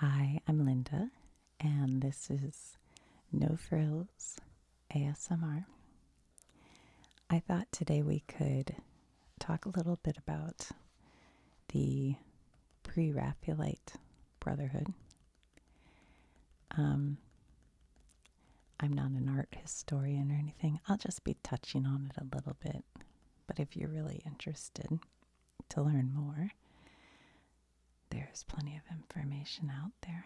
Hi, I'm Linda, and this is No Frills ASMR. I thought today we could talk a little bit about the Pre-Raphaelite Brotherhood. I'm not an art historian or anything. I'll just be touching on it a little bit. But if you're really interested to learn more, there's plenty of information out there.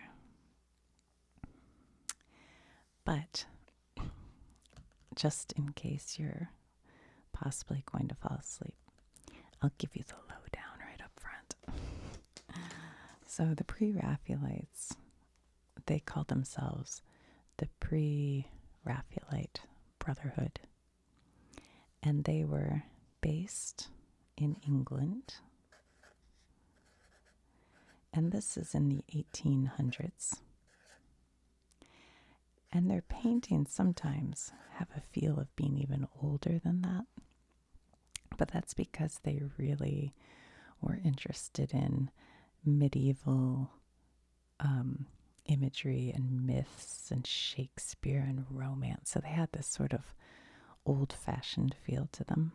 But just in case you're possibly going to fall asleep, I'll give you the lowdown right up front. So the Pre-Raphaelites, they called themselves the Pre-Raphaelite Brotherhood. And they were based in England. And this is in the 1800s. And their paintings sometimes have a feel of being even older than that. But that's because they really were interested in medieval imagery and myths and Shakespeare and romance. So they had this sort of old-fashioned feel to them.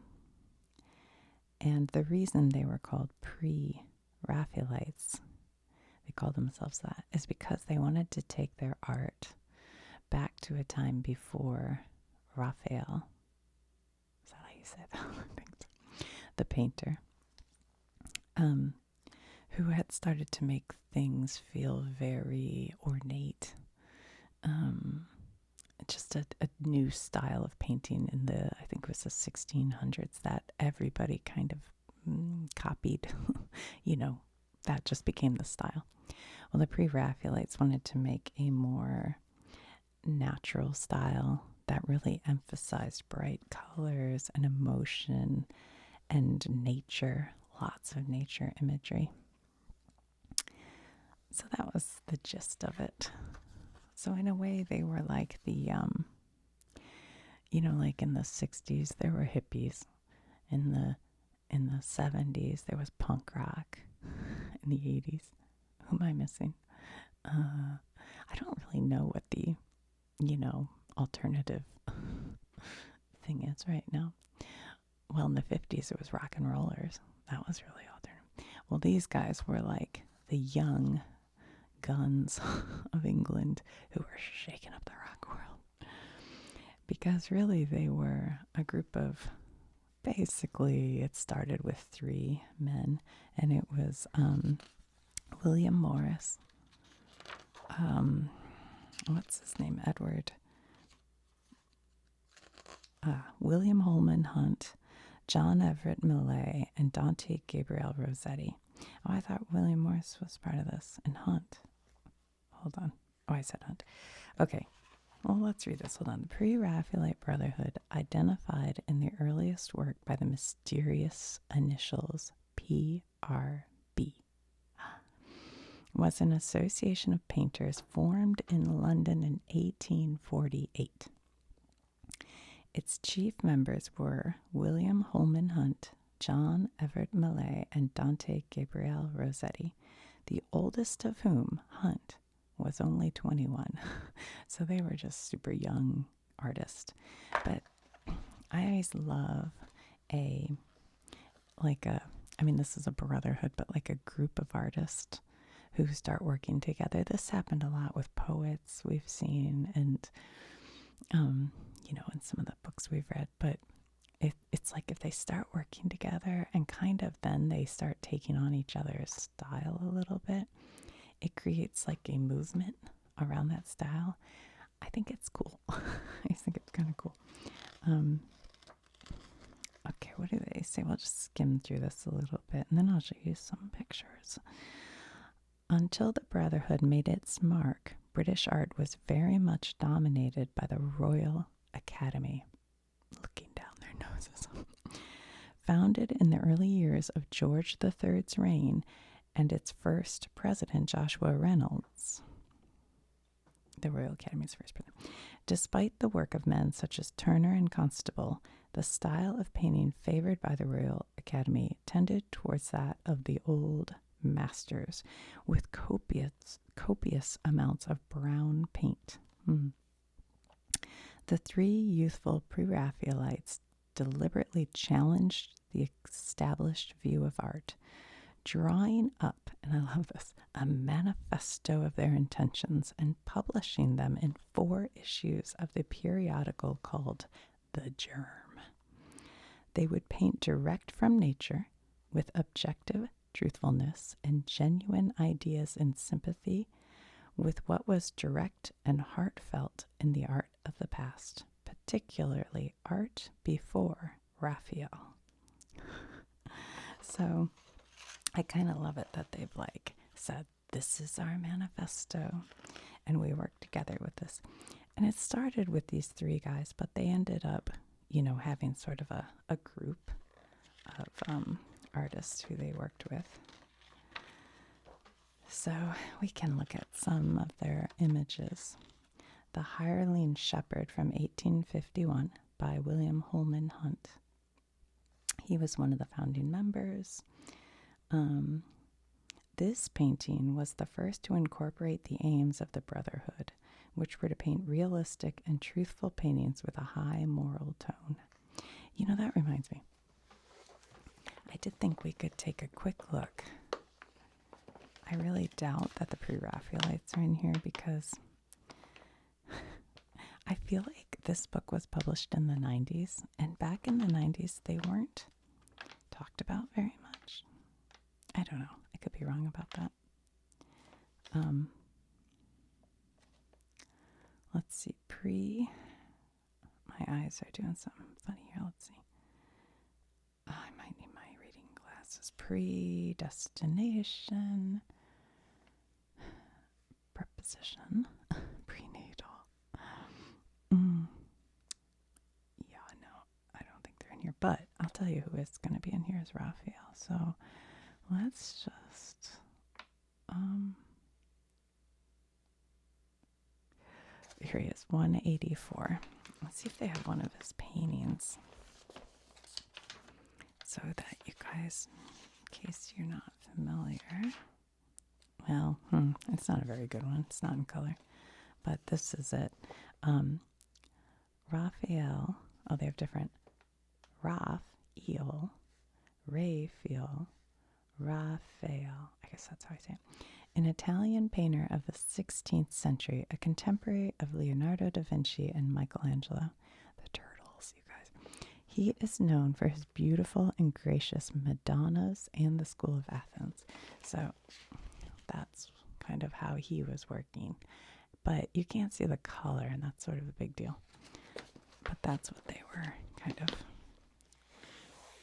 And the reason they were called Pre-Raphaelites, they called themselves that, is because they wanted to take their art back to a time before Raphael. Is that how you say that? I think so. The painter, who had started to make things feel very ornate. Just a new style of painting in the, I think it was the 1600s, that everybody kind of copied. That just became the style. Well, the Pre-Raphaelites wanted to make a more natural style that really emphasized bright colors and emotion and nature, lots of nature imagery. So that was the gist of it. So in a way, they were like the, like in the 60s, there were hippies. In the 70s, there was punk rock. In the 80s, who am I missing? I don't really know what the, alternative thing is right now. Well, in the 50s, it was rock and rollers. That was really alternative. Well, these guys were like the young guns of England who were shaking up the rock world. Because really they were a group of, basically it started with 3 men, and it was William Morris, what's his name, William Holman Hunt, John Everett Millay, and Dante Gabriel Rossetti. Oh, I thought William Morris was part of this, and Hunt. Hold on. Oh, I said Hunt. Okay. Well, let's read this. Hold on. The Pre-Raphaelite Brotherhood, identified in the earliest work by the mysterious initials PRB, was an association of painters formed in London in 1848. Its chief members were William Holman Hunt, John Everett Millay, and Dante Gabriel Rossetti, the oldest of whom, Hunt, was only 21. So they were just super young artists. But I always love this is a brotherhood, but like a group of artists who start working together. This happened a lot with poets we've seen, and in some of the books we've read. But it's like if they start working together and kind of then they start taking on each other's style a little bit, it creates like a movement around that style. I think it's cool. I think it's kind of cool. Okay, what do they say? We'll just skim through this a little bit, and then I'll show you some pictures. Until the Brotherhood made its mark, British art was very much dominated by the Royal Academy. Looking down their noses. Founded in the early years of George III's reign and its first president, Joshua Reynolds, the Royal Academy's first president. Despite the work of men such as Turner and Constable, the style of painting favored by the Royal Academy tended towards that of the old masters, with copious copious amounts of brown paint. The three youthful Pre-Raphaelites deliberately challenged the established view of art, drawing up, and I love this, a manifesto of their intentions and publishing them in 4 issues of the periodical called The Germ. They would paint direct from nature with objective truthfulness and genuine ideas in sympathy with what was direct and heartfelt in the art of the past, particularly art before Raphael. So I kind of love it that they've said, this is our manifesto, and we work together with this. And it started with these 3 guys, but they ended up, having sort of a group of artists who they worked with. So we can look at some of their images. The Hireling Shepherd from 1851 by William Holman Hunt. He was one of the founding members. This painting was the first to incorporate the aims of the Brotherhood, which were to paint realistic and truthful paintings with a high moral tone. That reminds me. I did think we could take a quick look. I really doubt that the Pre-Raphaelites are in here because I feel like this book was published in the 90s, and back in the 90s they weren't talked about very much. I don't know. I could be wrong about that. Let's see. My eyes are doing something funny here. Let's see. I might need my reading glasses. Predestination. Preposition. Prenatal. Yeah, no. I don't think they're in here. But I'll tell you who is going to be in here is Raphael. So let's just here he is, 184. Let's see if they have one of his paintings, so that you guys, in case you're not familiar, well, it's not a very good one. It's not in color, but this is it. Raphael. Oh, they have different. Raphael, Raphael, Raphael. I guess that's how I say it. An Italian painter of the 16th century, a contemporary of Leonardo da Vinci and Michelangelo. The turtles, you guys. He is known for his beautiful and gracious Madonnas and the School of Athens. So that's kind of how he was working. But you can't see the color, and that's sort of a big deal. But that's what they were kind of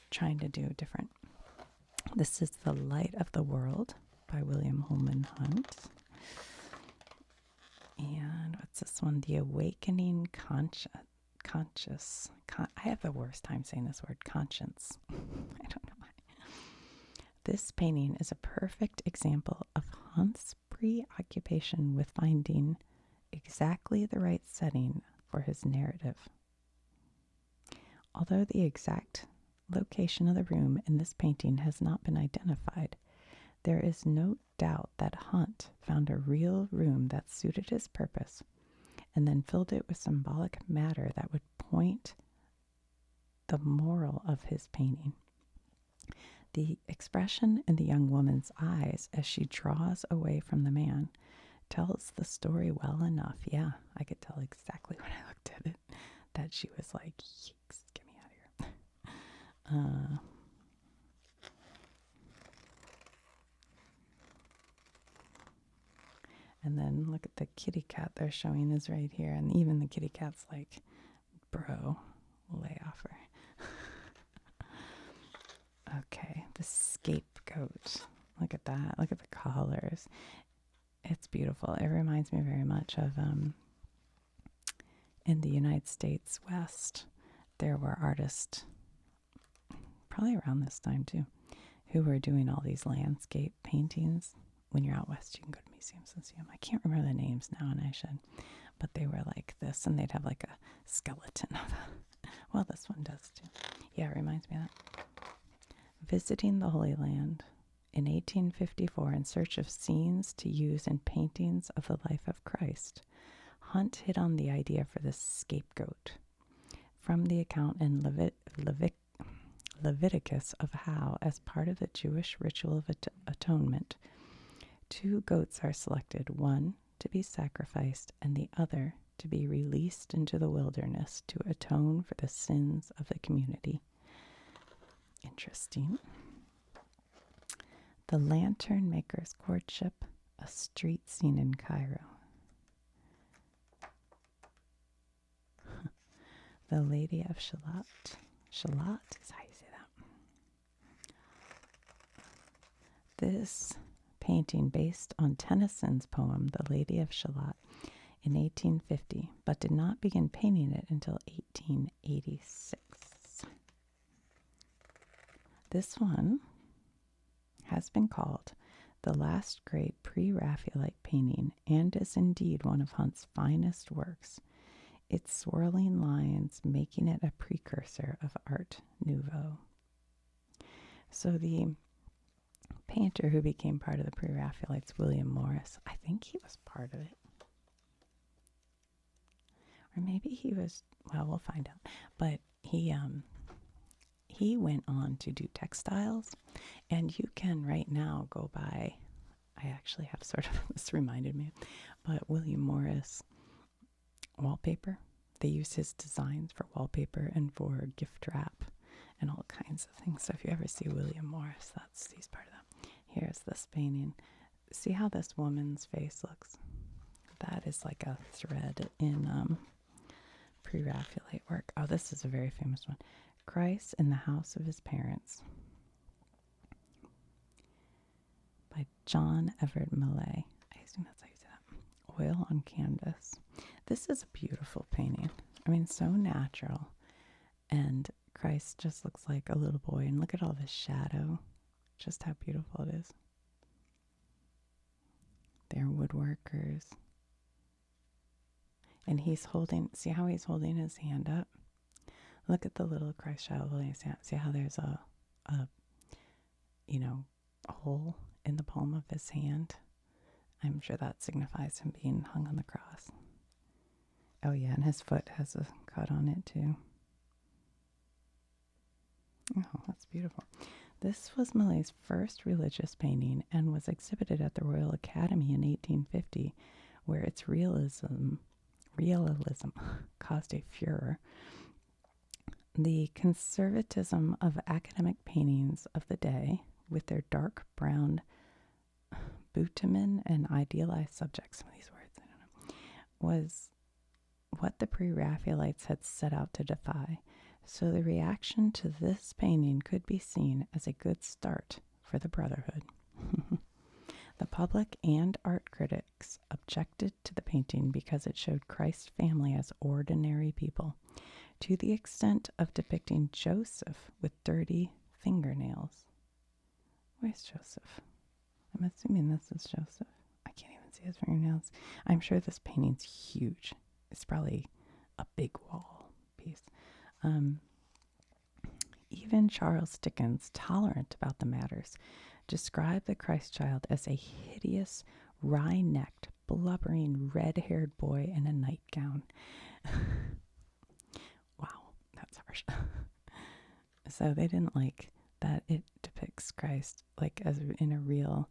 trying to do different. This is The Light of the World by William Holman Hunt. And what's this one? The Awakening Conscious. I have the worst time saying this word, conscience. I don't know why. This painting is a perfect example of Hunt's preoccupation with finding exactly the right setting for his narrative. Although the exact location of the room in this painting has not been identified, there is no doubt that Hunt found a real room that suited his purpose and then filled it with symbolic matter that would point the moral of his painting. The expression in the young woman's eyes as she draws away from the man tells the story well enough. Yeah, I could tell exactly when I looked at it that she was like, yikes, get me out of here. And then look at the kitty cat they're showing is right here. And even the kitty cat's like, bro, lay off her. Okay, the scapegoat. Look at that. Look at the colors. It's beautiful. It reminds me very much of in the United States West, there were artists, probably around this time too, who were doing all these landscape paintings. When you're out west, you can go to museums and see them. I can't remember the names now, and I should. But they were like this, and they'd have like a skeleton of well, this one does too. Yeah, it reminds me of that. Visiting the Holy Land. In 1854, in search of scenes to use in paintings of the life of Christ, Hunt hit on the idea for the scapegoat from the account in Leviticus of how, as part of the Jewish ritual of atonement, 2 goats are selected, one to be sacrificed and the other to be released into the wilderness to atone for the sins of the community. Interesting. The Lantern Maker's Courtship, a street scene in Cairo. The Lady of Shalott. Shalott is how you say that. This painting based on Tennyson's poem, The Lady of Shalott, in 1850, but did not begin painting it until 1886. This one has been called the last great pre-Raphaelite painting and is indeed one of Hunt's finest works, its swirling lines making it a precursor of Art Nouveau. So the painter who became part of the Pre-Raphaelites, William Morris, I think he was part of it. Or maybe he was, well, we'll find out. But he went on to do textiles, and you can right now go by, I actually have sort of, this reminded me, but William Morris wallpaper. They use his designs for wallpaper and for gift wrap and all kinds of things. So if you ever see William Morris, he's part of that. Here's this painting. See how this woman's face looks? That is like a thread in Pre-Raphaelite work. Oh, this is a very famous one. Christ in the House of His Parents by John Everett Millay. I assume that's how you say that. Oil on canvas. This is a beautiful painting. I mean, so natural. And Christ just looks like a little boy. And look at all this shadow. Just how beautiful it is. They're woodworkers. And he's holding, see how he's holding his hand up? Look at the little Christ child holding his hand. See how there's a hole in the palm of his hand? I'm sure that signifies him being hung on the cross. Oh yeah, and his foot has a cut on it too. Oh, that's beautiful. This was Millay's first religious painting and was exhibited at the Royal Academy in 1850, where its realism caused a furor. The conservatism of academic paintings of the day, with their dark brown bitumen and idealized subjects, some of these words, I don't know, was what the Pre-Raphaelites had set out to defy. So the reaction to this painting could be seen as a good start for the Brotherhood. The public and art critics objected to the painting because it showed Christ's family as ordinary people, to the extent of depicting Joseph with dirty fingernails. Where's Joseph? I'm assuming this is Joseph. I can't even see his fingernails. I'm sure this painting's huge. It's probably a big wall piece. Even Charles Dickens, tolerant about the matters, described the Christ child as a hideous, wry-necked, blubbering, red-haired boy in a nightgown. Wow, that's harsh. So they didn't like that it depicts Christ like as in a real,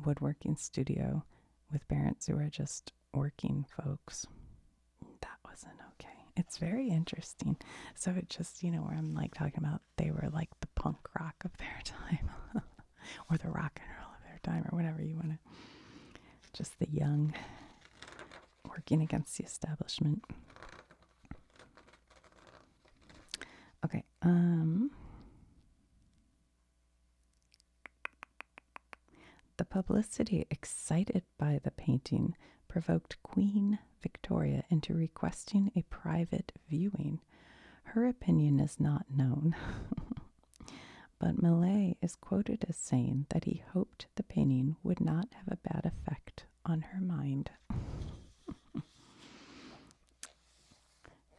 woodworking studio with parents who are just working folks. That wasn't okay. It's very interesting. So it just, where I'm like talking about they were like the punk rock of their time or the rock and roll of their time or whatever you want to, just the young working against the establishment. Okay. The publicity excited by the painting provoked Queen Victoria into requesting a private viewing. Her opinion is not known, but Millay is quoted as saying that he hoped the painting would not have a bad effect on her mind.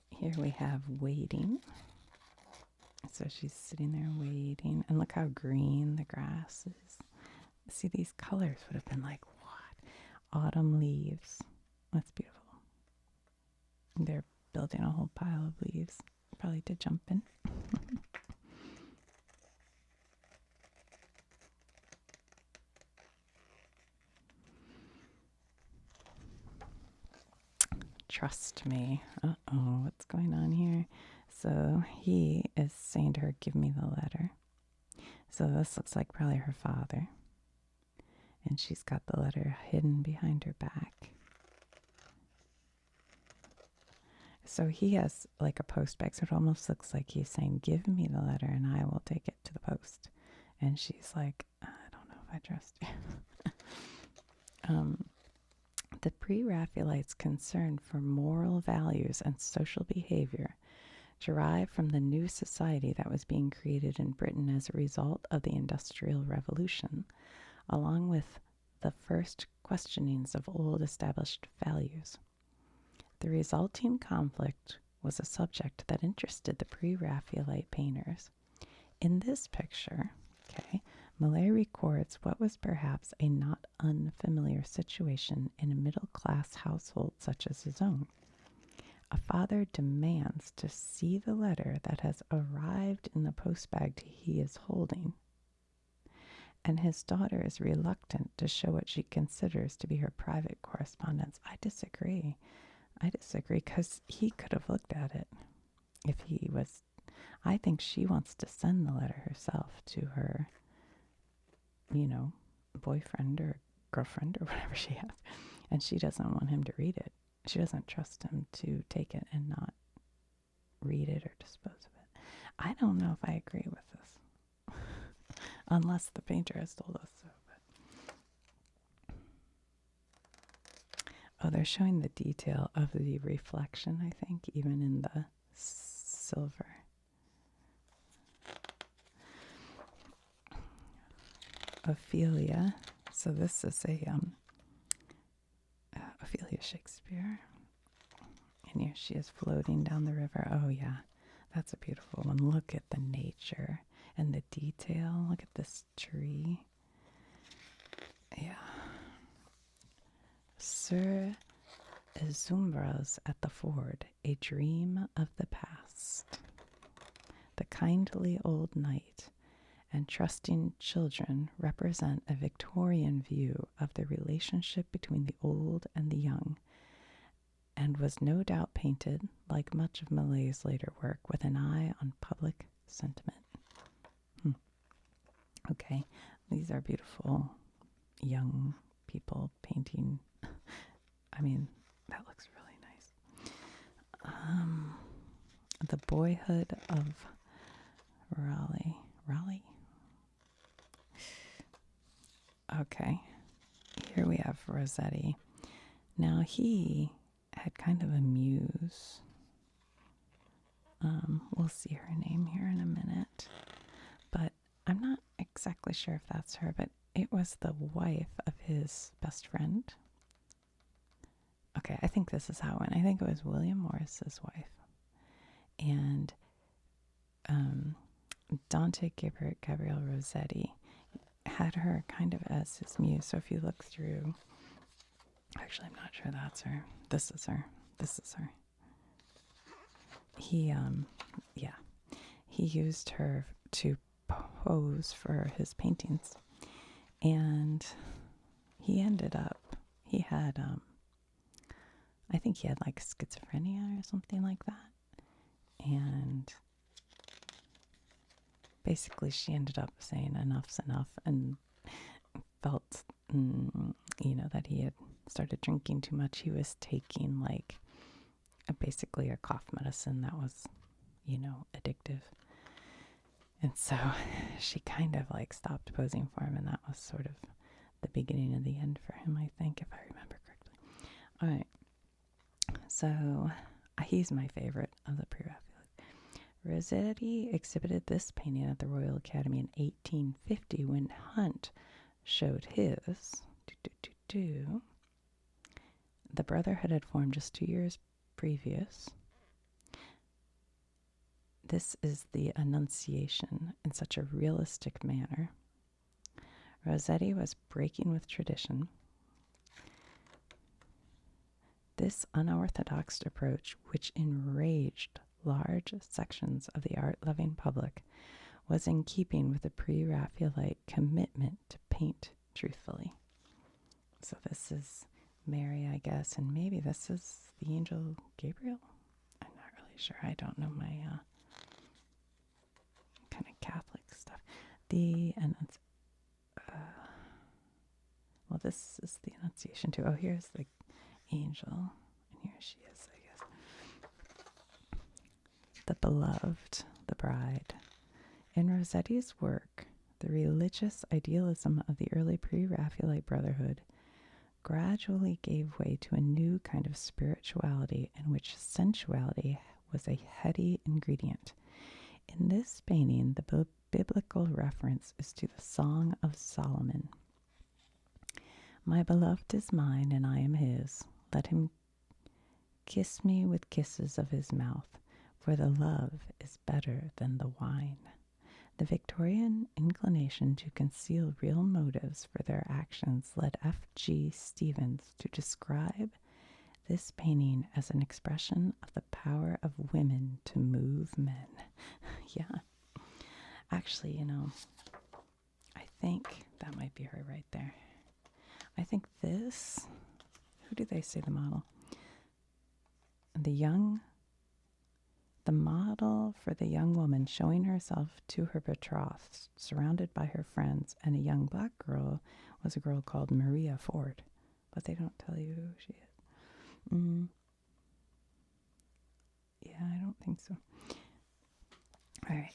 Here we have Waiting. So she's sitting there waiting. And look how green the grass is. See, these colors would have been like, what? Autumn leaves. That's beautiful. They're building a whole pile of leaves. Probably to jump in. Trust me. Uh-oh, what's going on here? So he is saying to her, give me the letter. So this looks like probably her father. And she's got the letter hidden behind her back. So he has like a post bag. So it almost looks like he's saying, give me the letter and I will take it to the post. And she's like, I don't know if I trust you. The Pre-Raphaelites' concern for moral values and social behavior derived from the new society that was being created in Britain as a result of the Industrial Revolution, along with the first questionings of old established values. The resulting conflict was a subject that interested the Pre-Raphaelite painters. In this picture, Millais records what was perhaps a not unfamiliar situation in a middle-class household such as his own. A father demands to see the letter that has arrived in the postbag he is holding, and his daughter is reluctant to show what she considers to be her private correspondence. I disagree because he could have looked at it if he was. I think she wants to send the letter herself to her, boyfriend or girlfriend or whatever she has, and she doesn't want him to read it. She doesn't trust him to take it and not read it or dispose of it. I don't know if I agree with this, unless the painter has told us so. Oh, they're showing the detail of the reflection, I think, even in the silver. Ophelia. So this is Ophelia Shakespeare. And here she is floating down the river. Oh, yeah. That's a beautiful one. Look at the nature and the detail. Look at this tree. Yeah. Sir Zumbras at the ford, a dream of the past. The kindly old knight and trusting children represent a Victorian view of the relationship between the old and the young, and was no doubt painted, like much of Millais' later work, with an eye on public sentiment. Okay, these are beautiful young people painting. I mean, that looks really nice. The Boyhood of Raleigh. Okay, here we have Rossetti. Now he had kind of a muse. We'll see her name here in a minute, but I'm not exactly sure if that's her, but it was the wife of his best friend. Okay, I think this is how it went. I think it was William Morris's wife. And Dante Gabriel Rossetti had her kind of as his muse. So if you look through, actually, I'm not sure that's her. This is her. He used her to pose for his paintings, and he had I think he had like schizophrenia or something like that, and basically she ended up saying enough's enough and felt that he had started drinking too much. He was taking like basically a cough medicine that was addictive, and so she kind of like stopped posing for him, and that was sort of the beginning of the end for him, I think, if I remember correctly. All right, so he's my favorite of the Pre-Raphaelites. Rossetti exhibited this painting at the Royal Academy in 1850 when Hunt showed his. The Brotherhood had formed just 2 years previous. This is the Annunciation in such a realistic manner. Rossetti was breaking with tradition. This unorthodox approach, which enraged large sections of the art-loving public, was in keeping with the pre-Raphaelite commitment to paint truthfully. So this is Mary, I guess, and maybe this is the angel Gabriel? I'm not really sure. I don't know my kind of Catholic stuff. Well, this is the Annunciation too. Oh, here's the angel, and here she is, I guess. The beloved, the bride. In Rossetti's work, the religious idealism of the early pre-Raphaelite Brotherhood gradually gave way to a new kind of spirituality in which sensuality was a heady ingredient. In this painting, the biblical reference is to the Song of Solomon. My beloved is mine, and I am his. Let him kiss me with kisses of his mouth, for the love is better than the wine. The Victorian inclination to conceal real motives for their actions led F.G. Stevens to describe this painting as an expression of the power of women to move men. Yeah. Actually, I think that might be her right there. I think this, who do they say the model? The model for the young woman showing herself to her betrothed, surrounded by her friends, and a young black girl was a girl called Maria Ford. But they don't tell you who she is. Yeah, I don't think so. All right.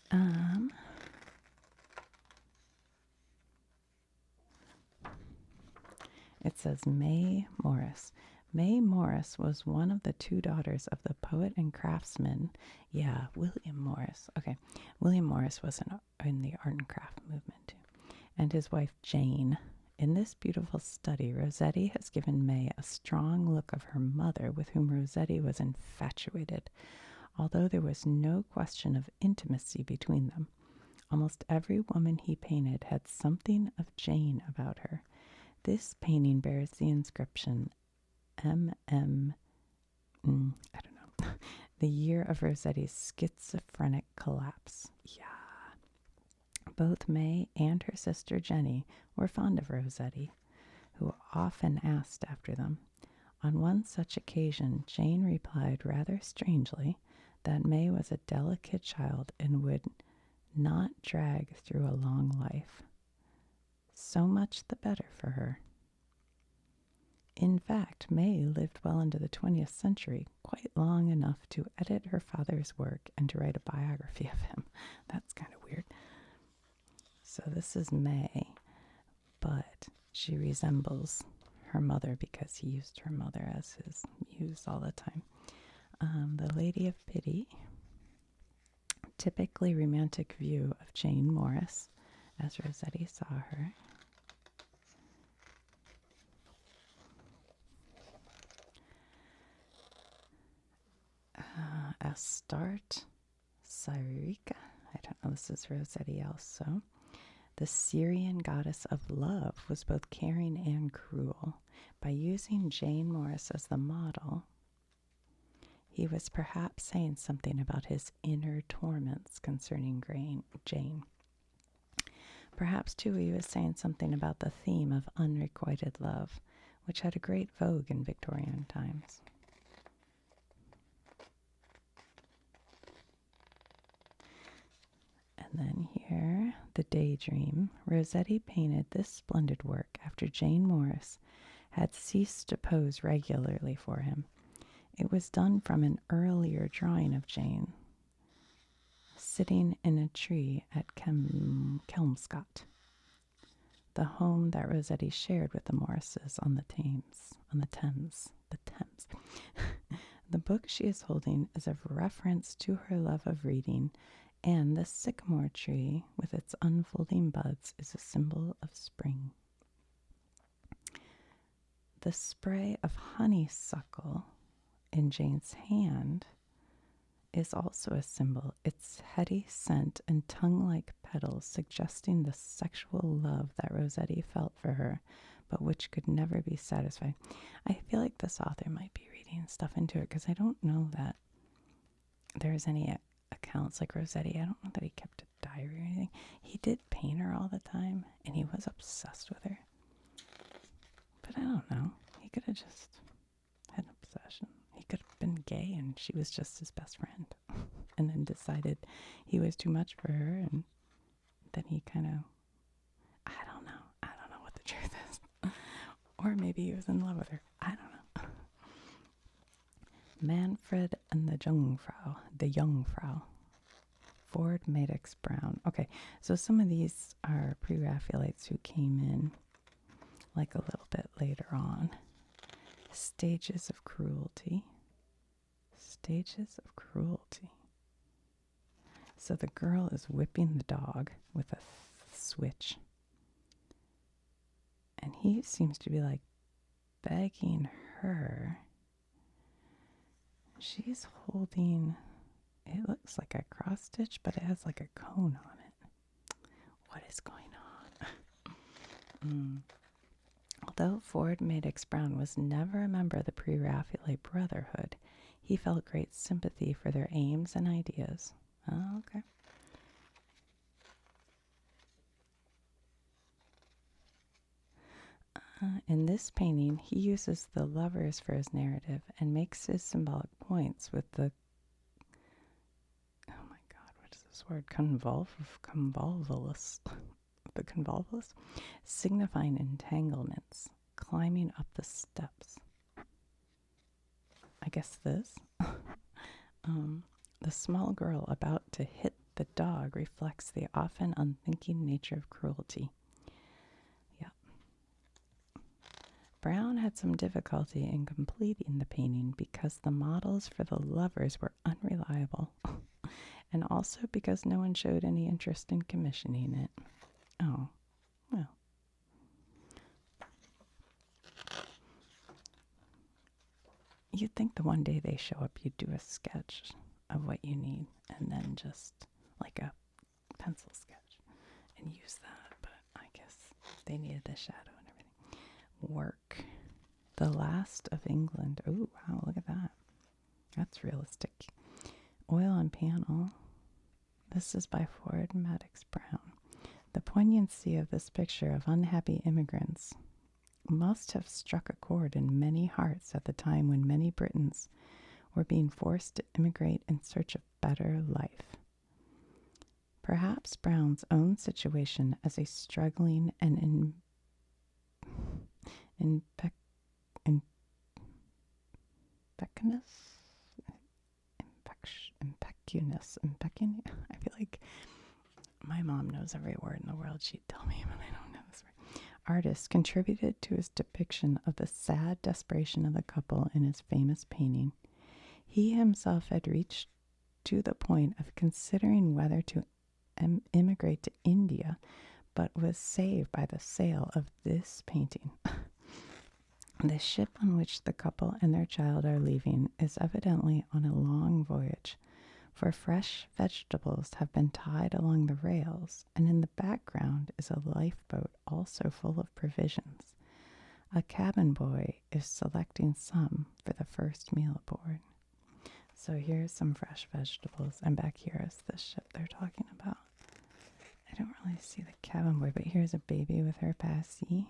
It says May Morris. May Morris was one of the two daughters of the poet and craftsman. Yeah, William Morris. Okay, William Morris was in the art and craft movement too. And his wife Jane. In this beautiful study, Rossetti has given May a strong look of her mother, with whom Rossetti was infatuated, although there was no question of intimacy between them. Almost every woman he painted had something of Jane about her. This painting bears the inscription MM, I don't know, the year of Rossetti's schizophrenic collapse. Yeah. Both May and her sister Jenny were fond of Rossetti, who often asked after them. On one such occasion, Jane replied rather strangely that May was a delicate child and would not drag through a long life. So much the better for her. In fact, May lived well into the 20th century, quite long enough to edit her father's work and to write a biography of him. That's kind of weird. So this is May, but she resembles her mother because he used her mother as his muse all the time. The Lady of Pity, typically romantic view of Jane Morris as Rossetti saw her. Astarte Syrica. I don't know, this is Rossetti also. The Syrian goddess of love was both caring and cruel. By using Jane Morris as the model, he was perhaps saying something about his inner torments concerning Jane. Perhaps, too, he was saying something about the theme of unrequited love, which had a great vogue in Victorian times. And then here, The Daydream. Rossetti painted this splendid work after Jane Morris had ceased to pose regularly for him. It was done from an earlier drawing of Jane, sitting in a tree at Kelmscott, the home that Rossetti shared with the Morrises on the Thames. The book she is holding is a reference to her love of reading, and the sycamore tree with its unfolding buds is a symbol of spring. The spray of honeysuckle in Jane's hand is also a symbol, its heady scent and tongue-like petals suggesting the sexual love that Rossetti felt for her, but which could never be satisfied. I feel like this author might be reading stuff into it because I don't know that there's any accounts like Rossetti. I don't know that he kept a diary or anything. He did paint her all the time, and he was obsessed with her. But I don't know. He could have just had an obsession. He could have been gay, and she was just his best friend. And then decided he was too much for her, and then he kind of, I don't know. I don't know what the truth is. Or maybe he was in love with her. I don't know. Manfred and the Jungfrau. Ford Madox Brown. Okay, so some of these are Pre-Raphaelites who came in like a little bit later on. Stages of Cruelty. Stages of Cruelty. So the girl is whipping the dog with a switch. And he seems to be like begging her. She's holding, it looks like a cross stitch, but it has like a cone on it. What is going on? Although Ford Madox Brown was never a member of the Pre-Raphaelite Brotherhood, he felt great sympathy for their aims and ideas. Oh, okay. In this painting, he uses the lovers for his narrative and makes his symbolic points with the, oh my god, what is this word? Convolvulus. The convolvulus, signifying entanglements, climbing up the steps. I guess this. The small girl about to hit the dog reflects the often unthinking nature of cruelty. Brown had some difficulty in completing the painting because the models for the lovers were unreliable, and also because no one showed any interest in commissioning it. Oh, well. You'd think the one day they show up, you'd do a sketch of what you need, and then just like a pencil sketch and use that, but I guess they needed the shadow and everything. Work. The Last of England. Oh, wow, look at that. That's realistic. Oil on panel. This is by Ford Madox Brown. The poignancy of this picture of unhappy immigrants must have struck a chord in many hearts at the time when many Britons were being forced to immigrate in search of better life. Perhaps Brown's own situation as a struggling and I feel like my mom knows every word in the world. She'd tell me, but I don't know this word. Artist contributed to his depiction of the sad desperation of the couple in his famous painting. He himself had reached to the point of considering whether to immigrate to India, but was saved by the sale of this painting. The ship on which the couple and their child are leaving is evidently on a long voyage, for fresh vegetables have been tied along the rails, and in the background is a lifeboat also full of provisions. A cabin boy is selecting some for the first meal aboard. So here's some fresh vegetables, and back here is the ship they're talking about. I don't really see the cabin boy, but here's a baby with her passy.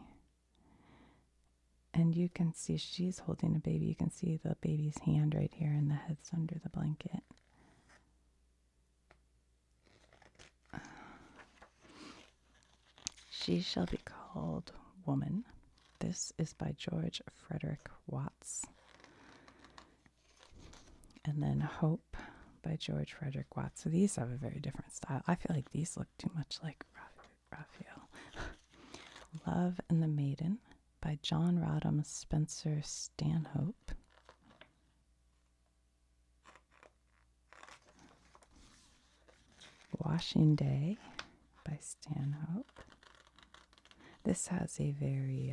And you can see she's holding a baby. You can see the baby's hand right here, and the head's under the blanket. She Shall Be Called Woman. This is by George Frederick Watts. And then Hope by George Frederick Watts. So these have a very different style. I feel like these look too much like Raphael. Love and the Maiden by John Rodham Spencer Stanhope. Washing Day by Stanhope. This has a very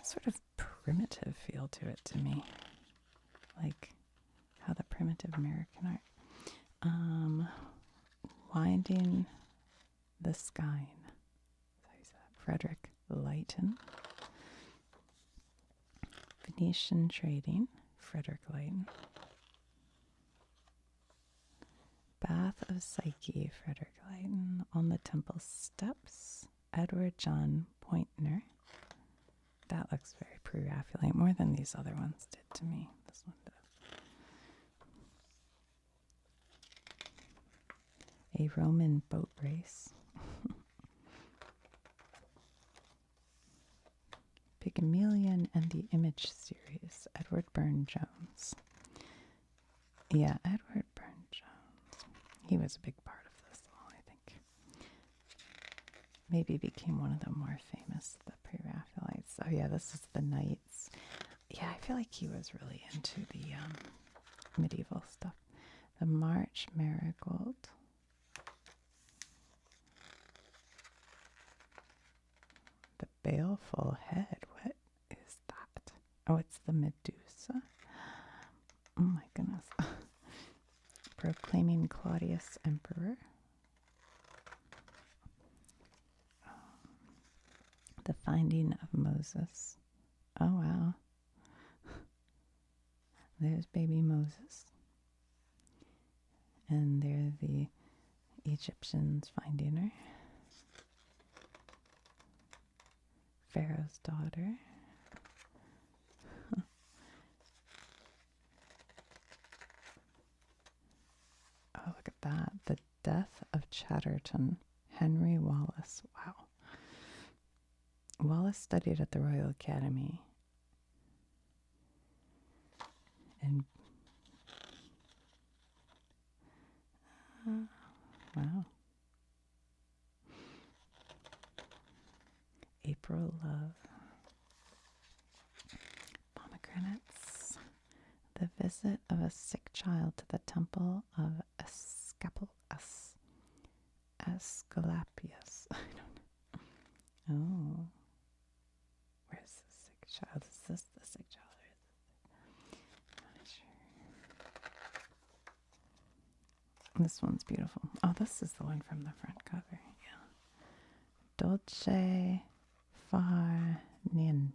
sort of primitive feel to it to me. Like primitive American art. Winding the Skein. Frederick Leighton. Venetian Trading, Frederick Leighton. Bath of Psyche, Frederick Leighton. On the Temple Steps, Edward John Poynter. That looks very Pre-Raphaelite, more than these other ones did to me. This one does. A Roman boat race. Pygmalion and the Image series, Edward Burne-Jones. Yeah, Edward Burne-Jones. He was a big part of this all, I think. Maybe became one of the more famous, the Pre-Raphaelites. Oh yeah, this is the Knights. Yeah, I feel like he was really into the medieval stuff. The March Marigold. The Baleful Head. What is that? Oh, it's the Medusa. Oh my goodness. Proclaiming Claudius Emperor. The Finding of Moses. Oh wow. There's baby Moses. And there the Egyptians finding her. Pharaoh's daughter. Oh, look at that. The Death of Chatterton. Henry Wallace. Wow. Wallace studied at the Royal Academy. And wow. April Love. Pomegranates. The Visit of a Sick Child to the Temple of Asclepius. I don't know. Oh. Where's the sick child? Is this the sick child? Or is it? I'm not sure. This one's beautiful. Oh, this is the one from the front cover. Yeah. Dolce far niente.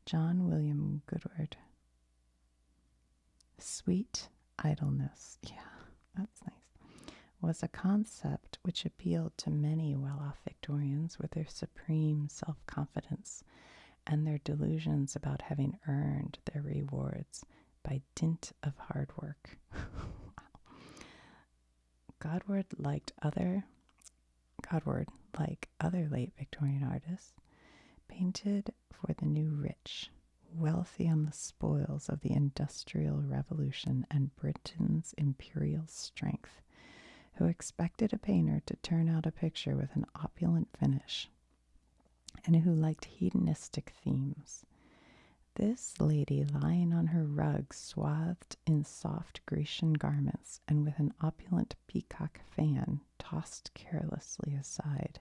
John William Goodward. Sweet idleness. Yeah, that's nice. Was a concept which appealed to many well-off Victorians with their supreme self-confidence and their delusions about having earned their rewards by dint of hard work. Godward, like other late Victorian artists, painted for the new rich, wealthy on the spoils of the Industrial Revolution and Britain's imperial strength, who expected a painter to turn out a picture with an opulent finish, and who liked hedonistic themes. This lady, lying on her rug, swathed in soft Grecian garments, and with an opulent peacock fan tossed carelessly aside,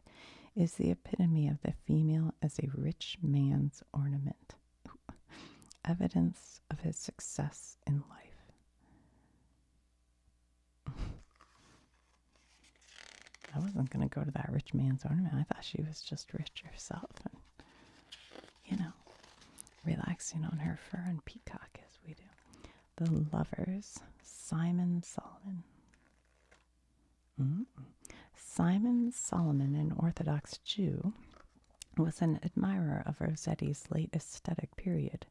is the epitome of the female as a rich man's ornament. Evidence of his success in life. I wasn't going to go to that rich man's ornament. I thought she was just rich herself and, relaxing on her fur and peacock as we do. The Lovers, Simon Solomon. Simon Solomon, an Orthodox Jew, was an admirer of Rossetti's late aesthetic period,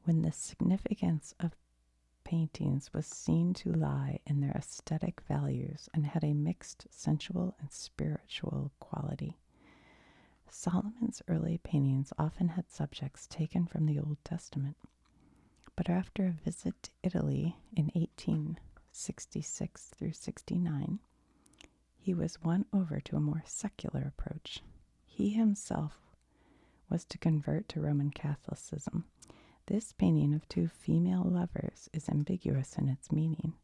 when the significance of paintings was seen to lie in their aesthetic values and had a mixed sensual and spiritual quality. Solomon's early paintings often had subjects taken from the Old Testament, but after a visit to Italy in 1866 through 69, he was won over to a more secular approach. He himself was to convert to Roman Catholicism. This painting of two female lovers is ambiguous in its meaning,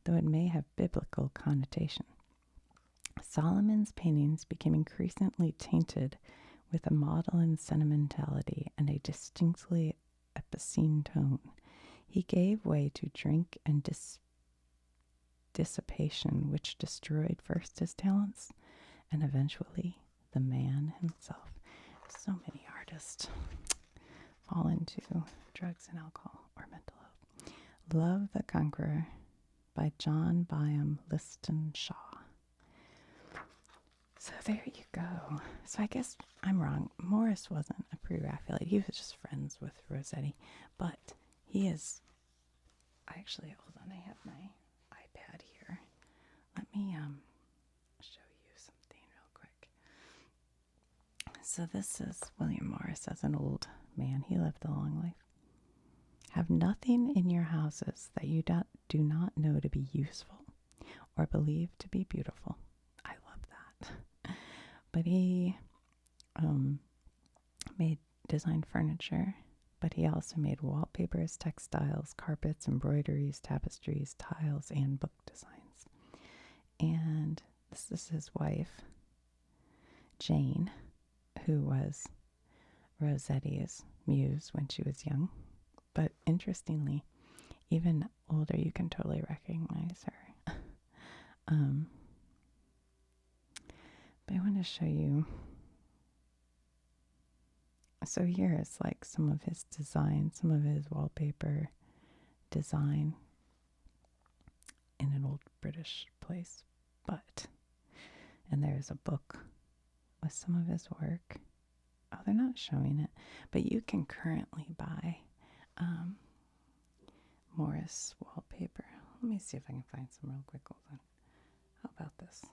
though it may have biblical connotation. Solomon's paintings became increasingly tainted with a maudlin sentimentality and a distinctly epicene tone. He gave way to drink and dissipation, which destroyed first his talents and eventually the man himself. So many artists fall into drugs and alcohol or mental health. Love the Conqueror by John Byam Liston Shaw. So there you go. So I guess I'm wrong. Morris wasn't a pre-Raphaelite. He was just friends with Rossetti. But he is... Actually, hold on. I have my iPad here. Let me show you something real quick. So this is William Morris as an old man. He lived a long life. Have nothing in your houses that you do not know to be useful or believe to be beautiful. I love that. But he designed furniture, but he also made wallpapers, textiles, carpets, embroideries, tapestries, tiles, and book designs. And this is his wife, Jane, who was Rossetti's muse when she was young. But interestingly, even older, you can totally recognize her. But I want to show you. So here is like some of his design, some of his wallpaper design in an old British place. And there's a book with some of his work. Oh, they're not showing it, but you can currently buy Morris wallpaper. Let me see if I can find some real quick. Hold on. How about this?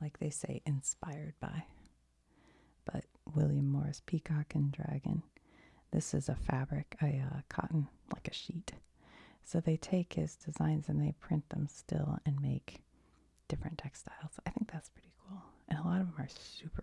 Like they say, inspired by. But William Morris, Peacock and Dragon. This is a fabric, cotton, like a sheet. So they take his designs and they print them still and make different textiles. I think that's pretty cool. And a lot of them are super